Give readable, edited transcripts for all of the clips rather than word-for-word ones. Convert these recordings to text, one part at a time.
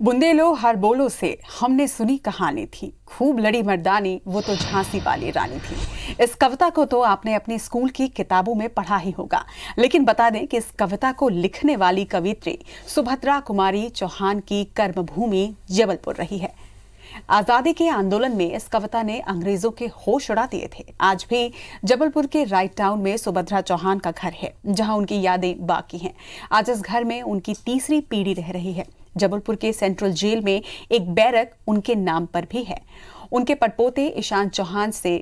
बुंदेलो हर बोलो से हमने सुनी कहानी थी, खूब लड़ी मर्दानी वो तो झांसी वाली रानी थी। इस कविता को तो आपने अपनी स्कूल की किताबों में पढ़ा ही होगा, लेकिन बता दें कि इस कविता को लिखने वाली कवियत्री सुभद्रा कुमारी चौहान की कर्मभूमि जबलपुर रही है। आजादी के आंदोलन में इस कविता ने अंग्रेजों के होश उड़ा दिए थे। आज भी जबलपुर के राइट टाउन में सुभद्रा चौहान का घर है, जहां उनकी यादें बाकी हैं। आज इस घर में उनकी तीसरी पीढ़ी रह रही है। जबलपुर के सेंट्रल जेल में एक बैरक उनके नाम पर भी है। उनके पड़पोते ईशान चौहान से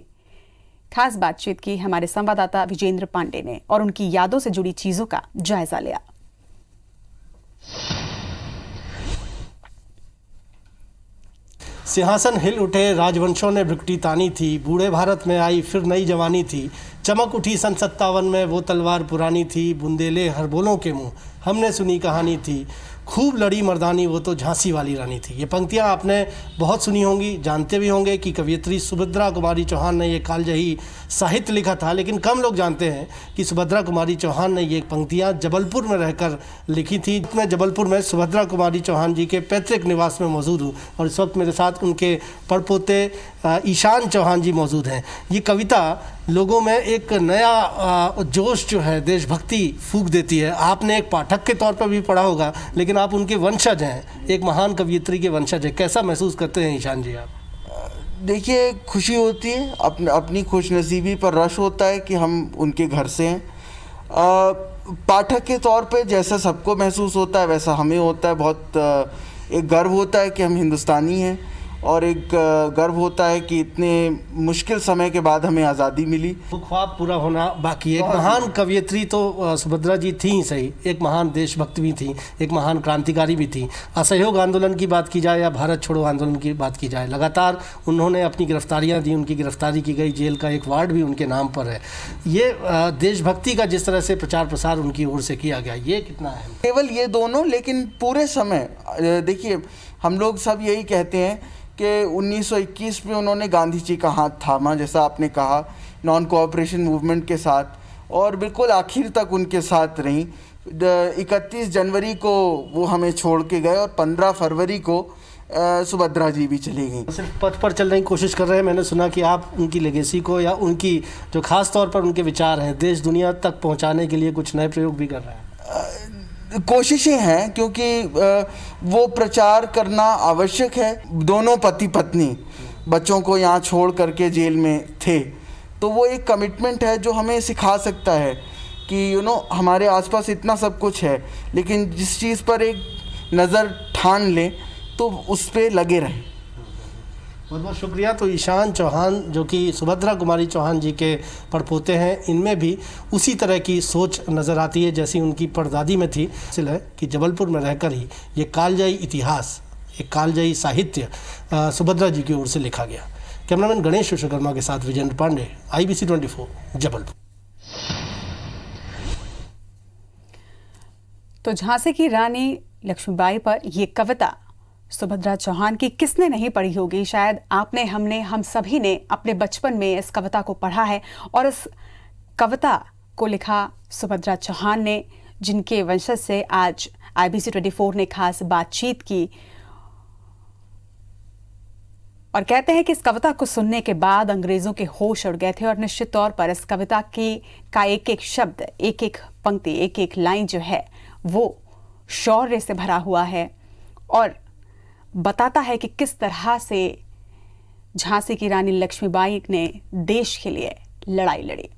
खास बातचीत की हमारे संवाददाता विजेंद्र पांडे ने और उनकी यादों से जुड़ी चीजों का जायजा लिया। सिंहासन हिल उठे, राजवंशों ने भ्रुकुटी तानी थी, बूढ़े भारत में आई फिर नई जवानी थी, चमक उठी सन 57 में वो तलवार पुरानी थी, बुंदेले हर बोलों के मुंह हमने सुनी कहानी थी, खूब लड़ी मर्दानी वो तो झांसी वाली रानी थी। ये पंक्तियाँ आपने बहुत सुनी होंगी, जानते भी होंगे कि कवियत्री सुभद्रा कुमारी चौहान ने ये कालजयी साहित्य लिखा था, लेकिन कम लोग जानते हैं कि सुभद्रा कुमारी चौहान ने ये पंक्तियाँ जबलपुर में रहकर लिखी थी। मैं जबलपुर में सुभद्रा कुमारी चौहान जी के पैतृक निवास में मौजूद हूँ और इस वक्त मेरे साथ उनके पड़पोते ईशान चौहान जी मौजूद हैं। ये कविता लोगों में एक नया जोश जो है, देशभक्ति फूंक देती है। आपने एक पाठक के तौर पर भी पढ़ा होगा, लेकिन आप उनके वंशज हैं, एक महान कवियत्री के वंशज हैं। कैसा महसूस करते हैं ईशान जी आप? देखिए, खुशी होती है, अपनी खुशनसीबी पर रश होता है कि हम उनके घर से हैं। पाठक के तौर पे जैसा सबको महसूस होता है वैसा हमें होता है। बहुत एक गर्व होता है कि हम हिंदुस्तानी हैं और एक गर्व होता है कि इतने मुश्किल समय के बाद हमें आज़ादी मिली। वो ख्वाब पूरा होना बाकी है। एक महान कवियत्री तो सुभद्रा जी थी ही सही, एक महान देशभक्त भी थी, एक महान क्रांतिकारी भी थी। असहयोग आंदोलन की बात की जाए या भारत छोड़ो आंदोलन की बात की जाए, लगातार उन्होंने अपनी गिरफ्तारियां दी। उनकी गिरफ्तारी की गई, जेल का एक वार्ड भी उनके नाम पर है। ये देशभक्ति का जिस तरह से प्रचार प्रसार उनकी ओर से किया गया, ये कितना है? केवल ये दोनों, लेकिन पूरे समय देखिए, हम लोग सब यही कहते हैं कि 1921 में उन्होंने गांधी जी का हाथ थामा, जैसा आपने कहा, नॉन कोऑपरेशन मूवमेंट के साथ, और बिल्कुल आखिर तक उनके साथ रहीं। 31 जनवरी को वो हमें छोड़ के गए और 15 फरवरी को सुभद्रा जी भी चली गई। सिर्फ पथ पर चलने की कोशिश कर रहे हैं। मैंने सुना कि आप उनकी लेगेसी को या उनकी जो खास तौर पर उनके विचार हैं, देश दुनिया तक पहुँचाने के लिए कुछ नए प्रयोग भी कर रहे हैं। कोशिशें हैं, क्योंकि वो प्रचार करना आवश्यक है। दोनों पति पत्नी बच्चों को यहाँ छोड़ करके जेल में थे, तो वो एक कमिटमेंट है जो हमें सिखा सकता है कि हमारे आसपास इतना सब कुछ है, लेकिन जिस चीज़ पर एक नज़र ठान लें तो उस पर लगे रहें। बहुत बहुत शुक्रिया। तो ईशान चौहान जो कि सुभद्रा कुमारी चौहान जी के पड़पोते हैं, इनमें भी उसी तरह की सोच नज़र आती है जैसी उनकी परदादी में थी। हासिल है कि जबलपुर में रहकर ही ये कालजयी इतिहास, एक कालजयी साहित्य सुभद्रा जी की ओर से लिखा गया। कैमरामैन गणेश विश्वकर्मा के साथ विजेंद्र पांडे, IBC 24 जबलपुर। तो झांसी की रानी लक्ष्मीबाई पर यह कविता सुभद्रा चौहान की किसने नहीं पढ़ी होगी। शायद आपने, हमने, हम सभी ने अपने बचपन में इस कविता को पढ़ा है और इस कविता को लिखा सुभद्रा चौहान ने, जिनके वंशज से आज IBC 24 ने खास बातचीत की। और कहते हैं कि इस कविता को सुनने के बाद अंग्रेजों के होश उड़ गए थे और निश्चित तौर पर इस कविता का एक एक शब्द, एक एक पंक्ति, एक एक लाइन जो है वो शौर्य से भरा हुआ है और बताता है कि किस तरह से झांसी की रानी लक्ष्मीबाई ने देश के लिए लड़ाई लड़ी।